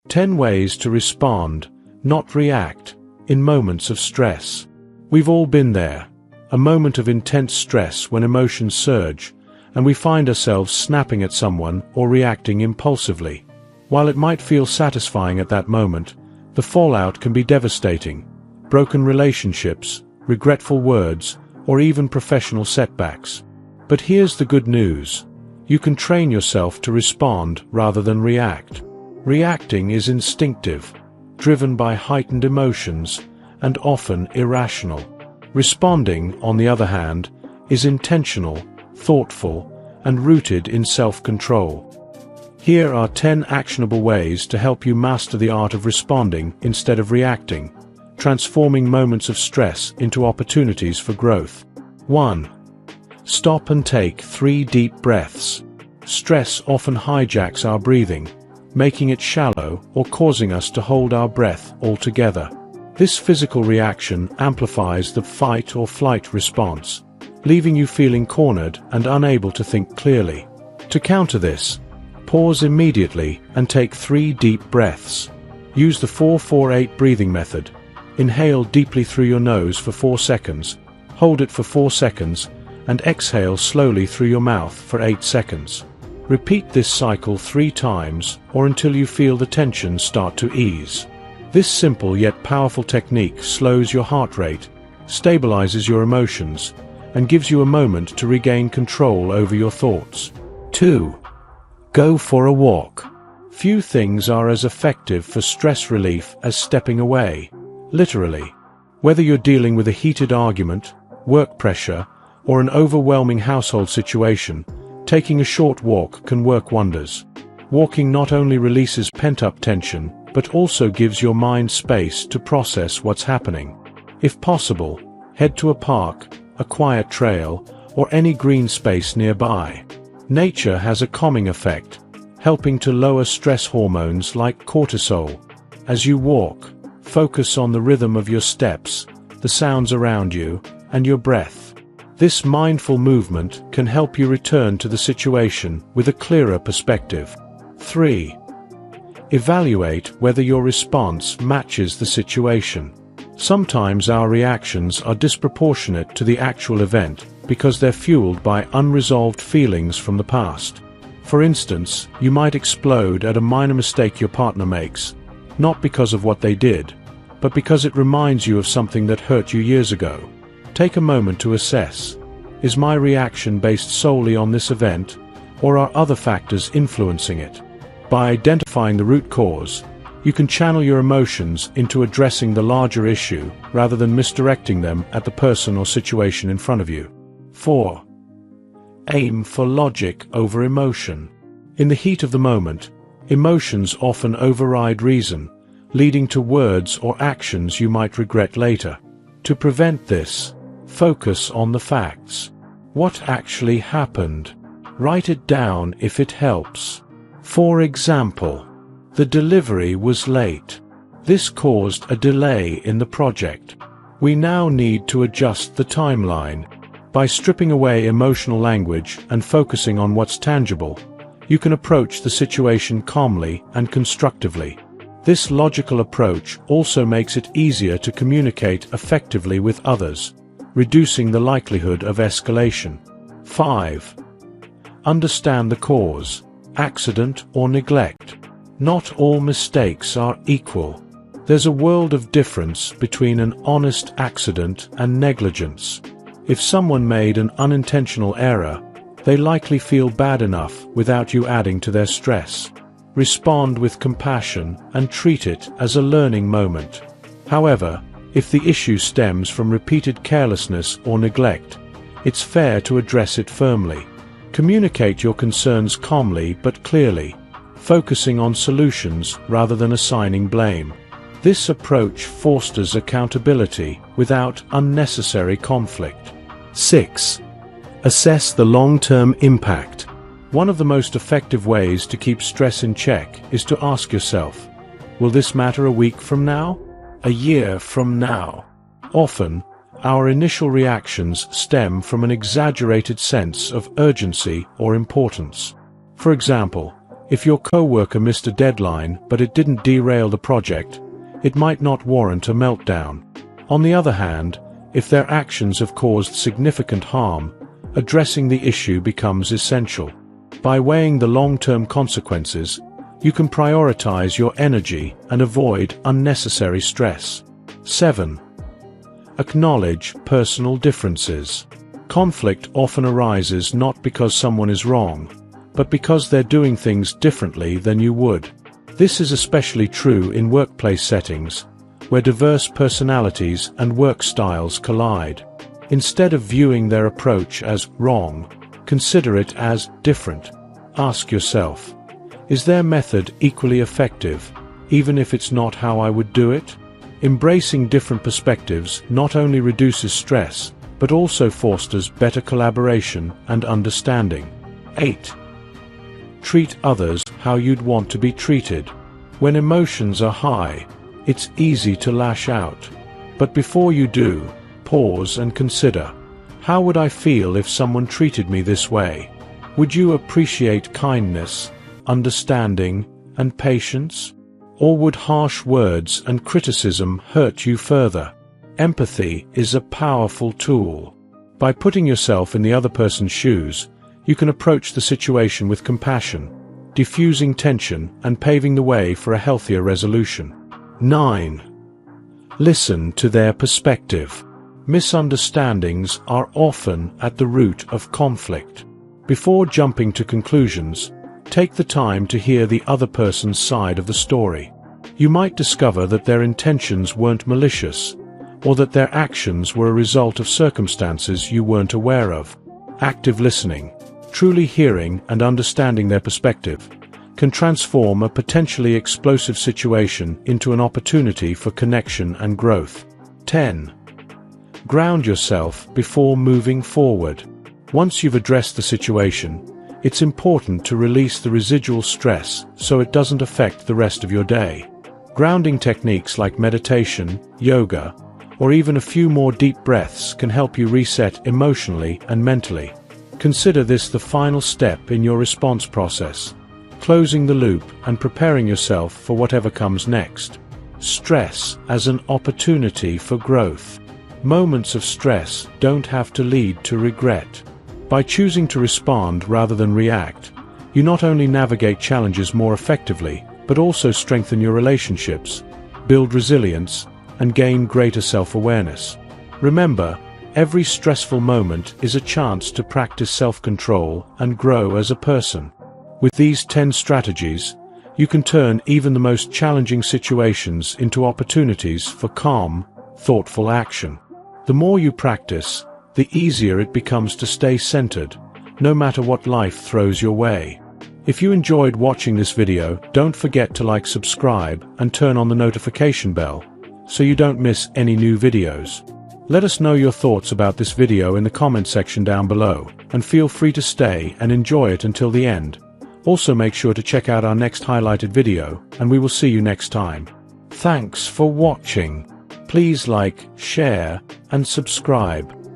10 ways to respond, not react, in moments of stress. We've all been there. A moment of intense stress when emotions surge, and we find ourselves snapping at someone or reacting impulsively. While it might feel satisfying at that moment, the fallout can be devastating. Broken relationships, regretful words, or even professional setbacks. But here's the good news. You can train yourself to respond rather than react. Reacting is instinctive, driven by heightened emotions, and often irrational. Responding, on the other hand, is intentional, thoughtful, and rooted in self-control. Here are 10 actionable ways to help you master the art of responding instead of reacting, transforming moments of stress into opportunities for growth. 1. Stop and take 3 deep breaths. Stress often hijacks our breathing, making it shallow or causing us to hold our breath altogether. This physical reaction amplifies the fight or flight response, leaving you feeling cornered and unable to think clearly. To counter this, pause immediately and take 3 deep breaths. Use the 4-4-8 breathing method. Inhale deeply through your nose for 4 seconds, hold it for 4 seconds, and exhale slowly through your mouth for 8 seconds. Repeat this cycle 3 times or until you feel the tension start to ease. This simple yet powerful technique slows your heart rate, stabilizes your emotions, and gives you a moment to regain control over your thoughts. 2. Go for a walk. Few things are as effective for stress relief as stepping away, literally. Whether you're dealing with a heated argument, work pressure, or an overwhelming household situation, taking a short walk can work wonders. Walking not only releases pent-up tension, but also gives your mind space to process what's happening. If possible, head to a park, a quiet trail, or any green space nearby. Nature has a calming effect, helping to lower stress hormones like cortisol. As you walk, focus on the rhythm of your steps, the sounds around you, and your breath. This mindful movement can help you return to the situation with a clearer perspective. 3. Evaluate whether your response matches the situation. Sometimes our reactions are disproportionate to the actual event because they're fueled by unresolved feelings from the past. For instance, you might explode at a minor mistake your partner makes, not because of what they did, but because it reminds you of something that hurt you years ago. Take a moment to assess. Is my reaction based solely on this event, or are other factors influencing it? By identifying the root cause, you can channel your emotions into addressing the larger issue rather than misdirecting them at the person or situation in front of you. 4. Aim for logic over emotion. In the heat of the moment, emotions often override reason, leading to words or actions you might regret later. To prevent this, focus on the facts. What actually happened? Write it down if it helps. For example, the delivery was late. This caused a delay in the project. We now need to adjust the timeline. By stripping away emotional language and focusing on what's tangible, you can approach the situation calmly and constructively. This logical approach also makes it easier to communicate effectively with others, reducing the likelihood of escalation. 5. Understand the cause, accident or neglect. Not all mistakes are equal. There's a world of difference between an honest accident and negligence. If someone made an unintentional error, they likely feel bad enough without you adding to their stress. Respond with compassion and treat it as a learning moment. However, if the issue stems from repeated carelessness or neglect, it's fair to address it firmly. Communicate your concerns calmly but clearly, focusing on solutions rather than assigning blame. This approach fosters accountability without unnecessary conflict. 6. Assess the long-term impact. One of the most effective ways to keep stress in check is to ask yourself, will this matter a week from now? A year from now? Often, our initial reactions stem from an exaggerated sense of urgency or importance. For example, If your coworker missed a deadline but it didn't derail the project, it might not warrant a meltdown. On the other hand, if their actions have caused significant harm, addressing the issue becomes essential. By weighing the long-term consequences, you can prioritize your energy and avoid unnecessary stress. 7. Acknowledge personal differences. Conflict often arises not because someone is wrong, but because they're doing things differently than you would. This is especially true in workplace settings, where diverse personalities and work styles collide. Instead of viewing their approach as wrong, consider it as different. Ask yourself, is their method equally effective, even if it's not how I would do it? Embracing different perspectives not only reduces stress, but also fosters better collaboration and understanding. 8. Treat others how you'd want to be treated. When emotions are high, it's easy to lash out. But before you do, pause and consider, how would I feel if someone treated me this way? Would you appreciate kindness, understanding, and patience? Or would harsh words and criticism hurt you further? Empathy is a powerful tool. By putting yourself in the other person's shoes, you can approach the situation with compassion, diffusing tension and paving the way for a healthier resolution. 9. Listen to their perspective. Misunderstandings are often at the root of conflict. Before jumping to conclusions, take the time to hear the other person's side of the story. You might discover that their intentions weren't malicious, or that their actions were a result of circumstances you weren't aware of. Active listening, truly hearing and understanding their perspective, can transform a potentially explosive situation into an opportunity for connection and growth. 10. Ground yourself before moving forward. Once you've addressed the situation, it's important to release the residual stress so it doesn't affect the rest of your day. Grounding techniques like meditation, yoga, or even a few more deep breaths can help you reset emotionally and mentally. Consider this the final step in your response process, closing the loop and preparing yourself for whatever comes next. Stress as an opportunity for growth. Moments of stress don't have to lead to regret. By choosing to respond rather than react, you not only navigate challenges more effectively, but also strengthen your relationships, build resilience, and gain greater self-awareness. Remember, every stressful moment is a chance to practice self-control and grow as a person. With these 10 strategies, you can turn even the most challenging situations into opportunities for calm, thoughtful action. The more you practice, the easier it becomes to stay centered, no matter what life throws your way. If you enjoyed watching this video, don't forget to subscribe, and turn on the notification bell, so you don't miss any new videos. Let us know your thoughts about this video in the comment section down below, and feel free to stay and enjoy it until the end. Also make sure to check out our next highlighted video, and we will see you next time. Thanks for watching. Please like, share, and subscribe.